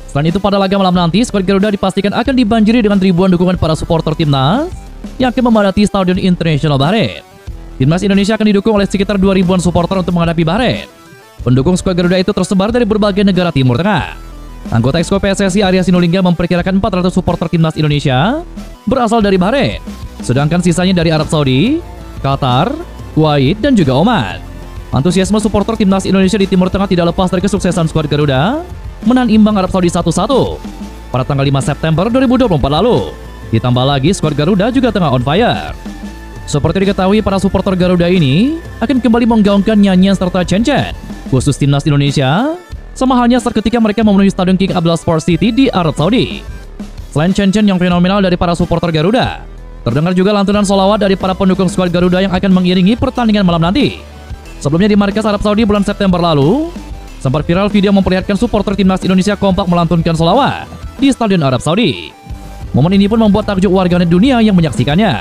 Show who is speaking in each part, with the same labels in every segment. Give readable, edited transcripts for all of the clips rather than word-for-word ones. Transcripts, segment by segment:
Speaker 1: Selain itu, pada laga malam nanti, skuad Garuda dipastikan akan dibanjiri dengan ribuan dukungan para supporter timnas yang akan memadati Stadion Internasional Bahrain. Timnas Indonesia akan didukung oleh sekitar 2.000-an supporter untuk menghadapi Bahrain. Pendukung skuad Garuda itu tersebar dari berbagai negara Timur Tengah. Anggota Exco PSSI Arya Sinulinga memperkirakan 400 supporter timnas Indonesia berasal dari Bahrain, sedangkan sisanya dari Arab Saudi, Qatar, Kuwait, dan juga Oman. Antusiasme supporter timnas Indonesia di Timur Tengah tidak lepas dari kesuksesan skuad Garuda menahan imbang Arab Saudi 1-1 pada tanggal 5 September 2024 lalu. Ditambah lagi, skuad Garuda juga tengah on fire. Seperti diketahui, para supporter Garuda ini akan kembali menggaungkan nyanyian serta chen-chen khusus timnas Indonesia, sama halnya seketika mereka memenuhi Stadion King Abdullah Sports City di Arab Saudi. Selain chen-chen yang fenomenal dari para supporter Garuda, terdengar juga lantunan sholawat dari para pendukung skuad Garuda yang akan mengiringi pertandingan malam nanti. Sebelumnya di markas Arab Saudi bulan September lalu, sempat viral video memperlihatkan supporter timnas Indonesia kompak melantunkan sholawat di Stadion Arab Saudi. Momen ini pun membuat takjub warganet dunia yang menyaksikannya.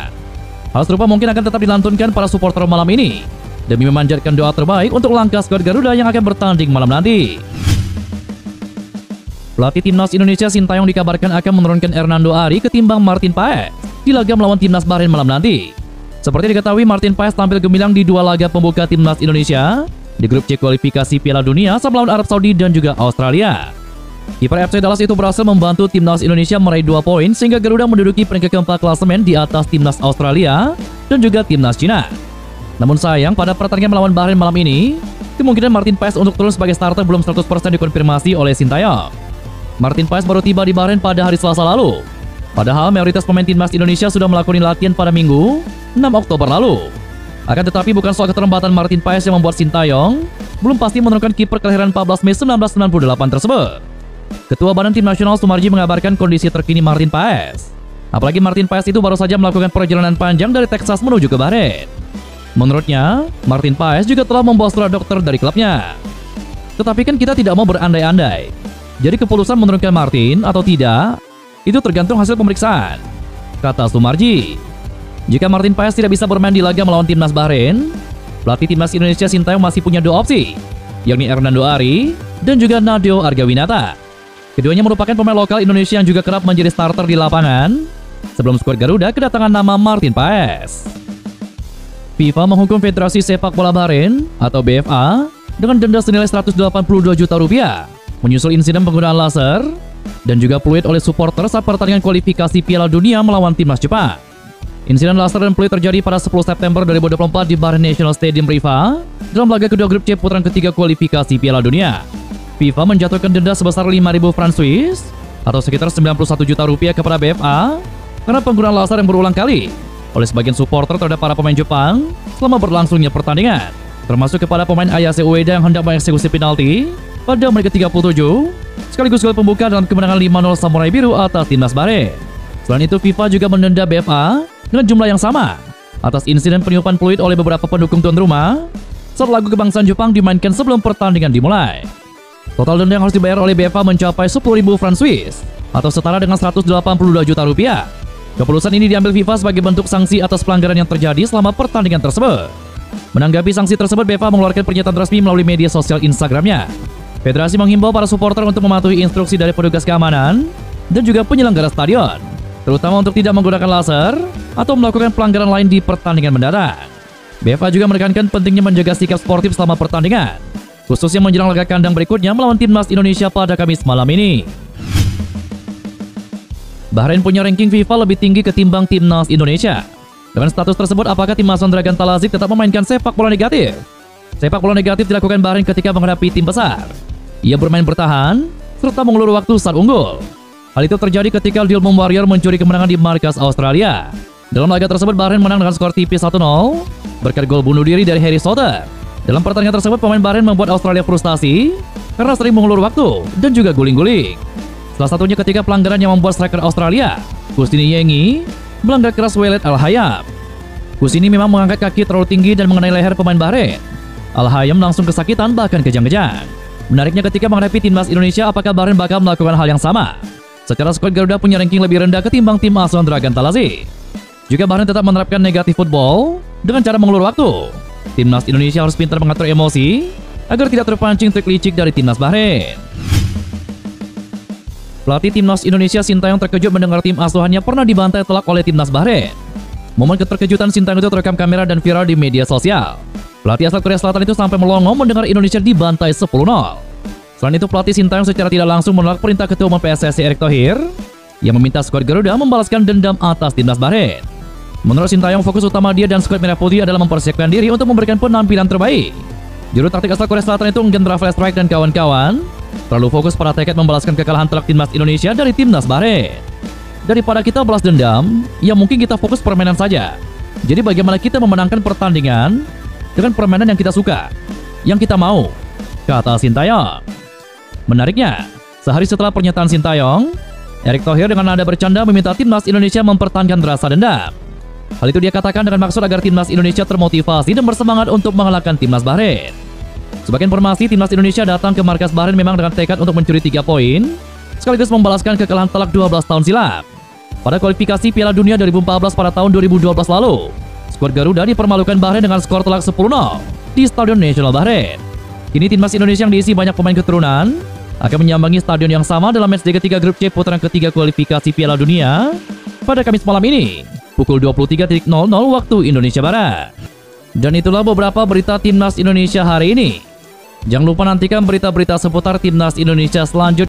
Speaker 1: Hal serupa mungkin akan tetap dilantunkan para supporter malam ini demi memanjatkan doa terbaik untuk langkah skuad Garuda yang akan bertanding malam nanti. Pelatih timnas Indonesia Sintayong dikabarkan akan menurunkan Hernando Ari ketimbang Martin Paes di laga melawan timnas Bahrain malam nanti. Seperti diketahui, Martin Paes tampil gemilang di dua laga pembuka timnas Indonesia di grup C kualifikasi Piala Dunia saat melawan Arab Saudi dan juga Australia. Kiper FC Dallas itu berhasil membantu timnas Indonesia meraih 2 poin sehingga Garuda menduduki peringkat keempat klasemen di atas timnas Australia dan juga timnas Cina. Namun sayang, pada pertandingan melawan Bahrain malam ini, kemungkinan Martin Paes untuk turun sebagai starter belum 100% dikonfirmasi oleh Sintayong. Martin Paes baru tiba di Bahrain pada hari Selasa lalu. Padahal mayoritas pemain timnas Indonesia sudah melakukan latihan pada Minggu 6 Oktober lalu. Akan tetapi bukan soal keterlambatan Martin Paes yang membuat Sintayong belum pasti menurunkan kiper kelahiran 14 Mei 1998 tersebut. Ketua Badan Tim Nasional Sumarji mengabarkan kondisi terkini Martin Paes. Apalagi Martin Paes itu baru saja melakukan perjalanan panjang dari Texas menuju ke Bahrain. Menurutnya, Martin Paes juga telah membawa surat dokter dari klubnya. Tetapi kan kita tidak mau berandai-andai. Jadi keputusan menurunkan Martin atau tidak, itu tergantung hasil pemeriksaan, kata Sumarji. Jika Martin Paes tidak bisa bermain di laga melawan timnas Bahrain, pelatih timnas Indonesia Sintayong masih punya 2 opsi, yakni Hernando Ari dan juga Nadeo Argawinata. Keduanya merupakan pemain lokal Indonesia yang juga kerap menjadi starter di lapangan sebelum skuad Garuda kedatangan nama Martin Paes. FIFA menghukum Federasi Sepak Bola Bahrain atau BFA dengan denda senilai 182 juta rupiah menyusul insiden penggunaan laser dan juga peluit oleh supporter saat pertandingan kualifikasi Piala Dunia melawan timnas Jepang. Insiden laser dan peluit terjadi pada 10 September 2024 di Bahrain National Stadium Rifa dalam laga kedua grup C putaran ketiga kualifikasi Piala Dunia. FIFA menjatuhkan denda sebesar 5.000 franc Swiss atau sekitar 91 juta rupiah kepada BFA karena penggunaan laser yang berulang kali oleh sebagian supporter terhadap para pemain Jepang selama berlangsungnya pertandingan, termasuk kepada pemain Ayase Ueda yang hendak mengeksekusi penalti pada menit ke-37 sekaligus gol pembuka dalam kemenangan 5-0 Samurai Biru atas timnas Bahrain. Selain itu, FIFA juga mendenda BFA dengan jumlah yang sama atas insiden peniupan peluit oleh beberapa pendukung tuan rumah saat lagu kebangsaan Jepang dimainkan sebelum pertandingan dimulai. Total denda yang harus dibayar oleh BFA mencapai 10.000 franc Swiss atau setara dengan 182 juta rupiah. Keputusan ini diambil FIFA sebagai bentuk sanksi atas pelanggaran yang terjadi selama pertandingan tersebut. Menanggapi sanksi tersebut, BFA mengeluarkan pernyataan resmi melalui media sosial Instagramnya. Federasi menghimbau para supporter untuk mematuhi instruksi dari petugas keamanan dan juga penyelenggara stadion, terutama untuk tidak menggunakan laser atau melakukan pelanggaran lain di pertandingan mendatang. BFA juga menekankan pentingnya menjaga sikap sportif selama pertandingan, khususnya menjelang laga kandang berikutnya melawan timnas Indonesia pada Kamis malam ini. Bahrain punya ranking FIFA lebih tinggi ketimbang timnas Indonesia. Dengan status tersebut, apakah tim asuhan Dragan Talazik tetap memainkan sepak bola negatif? Sepak bola negatif dilakukan Bahrain ketika menghadapi tim besar. Ia bermain bertahan serta mengulur waktu saat unggul. Hal itu terjadi ketika Dilmum Warrior mencuri kemenangan di markas Australia. Dalam laga tersebut, Bahrain menang dengan skor tipis 1-0 berkat gol bunuh diri dari Harry Souther. Dalam pertandingan tersebut, pemain Bahrain membuat Australia frustasi karena sering mengulur waktu dan juga guling-guling. Salah satunya ketika pelanggaran yang membuat striker Australia, Kusini Yengi, melanggar keras Walid Al-Hayam. Kusini memang mengangkat kaki terlalu tinggi dan mengenai leher pemain Bahrain. Al-Hayam langsung kesakitan bahkan kejang-kejang. Menariknya ketika menghadapi timnas Indonesia, apakah Bahrain bakal melakukan hal yang sama? Secara skuad Garuda punya ranking lebih rendah ketimbang tim asuhan Dragan Talazik. Juga Bahrain tetap menerapkan negatif football dengan cara mengulur waktu. Timnas Indonesia harus pintar mengatur emosi agar tidak terpancing trik licik dari timnas Bahrain. Pelatih timnas Indonesia Sintayong terkejut mendengar tim asuhannya pernah dibantai telak oleh timnas Bahrain. Momen keterkejutan Sintayong itu terekam kamera dan viral di media sosial. Pelatih asal Korea Selatan itu sampai melongo mendengar Indonesia dibantai 10-0. Selain itu, pelatih Sintayong secara tidak langsung menolak perintah Ketua Umum PSSI Erick Thohir yang meminta skuad Garuda membalaskan dendam atas timnas Bahrain. Menurut Sintayong, fokus utama dia dan skuad Merah Putih adalah mempersiapkan diri untuk memberikan penampilan terbaik. Juru taktik asal Korea Selatan itu Enggen Rafael Strike dan kawan-kawan terlalu fokus pada tekad membalaskan kekalahan telak timnas Indonesia dari timnas Bahrain. Daripada kita balas dendam, ya mungkin kita fokus permainan saja. Jadi bagaimana kita memenangkan pertandingan dengan permainan yang kita suka, yang kita mau, kata Sintayong. Menariknya, sehari setelah pernyataan Sintayong, Erick Thohir dengan nada bercanda meminta timnas Indonesia mempertahankan rasa dendam. Hal itu dia katakan dengan maksud agar timnas Indonesia termotivasi dan bersemangat untuk mengalahkan timnas Bahrain. Sebagai informasi, timnas Indonesia datang ke markas Bahrain memang dengan tekad untuk mencuri 3 poin, sekaligus membalaskan kekalahan telak 12 tahun silam. Pada kualifikasi Piala Dunia 2014 pada tahun 2012 lalu, skuad Garuda dipermalukan Bahrain dengan skor telak 10-0 di Stadion Nasional Bahrain. Kini timnas Indonesia yang diisi banyak pemain keturunan akan menyambangi stadion yang sama dalam matchday ketiga grup C putaran ketiga kualifikasi Piala Dunia pada Kamis malam ini, pukul 23.00 waktu Indonesia Barat. Dan itulah beberapa berita timnas Indonesia hari ini. Jangan lupa nantikan berita-berita seputar timnas Indonesia selanjutnya.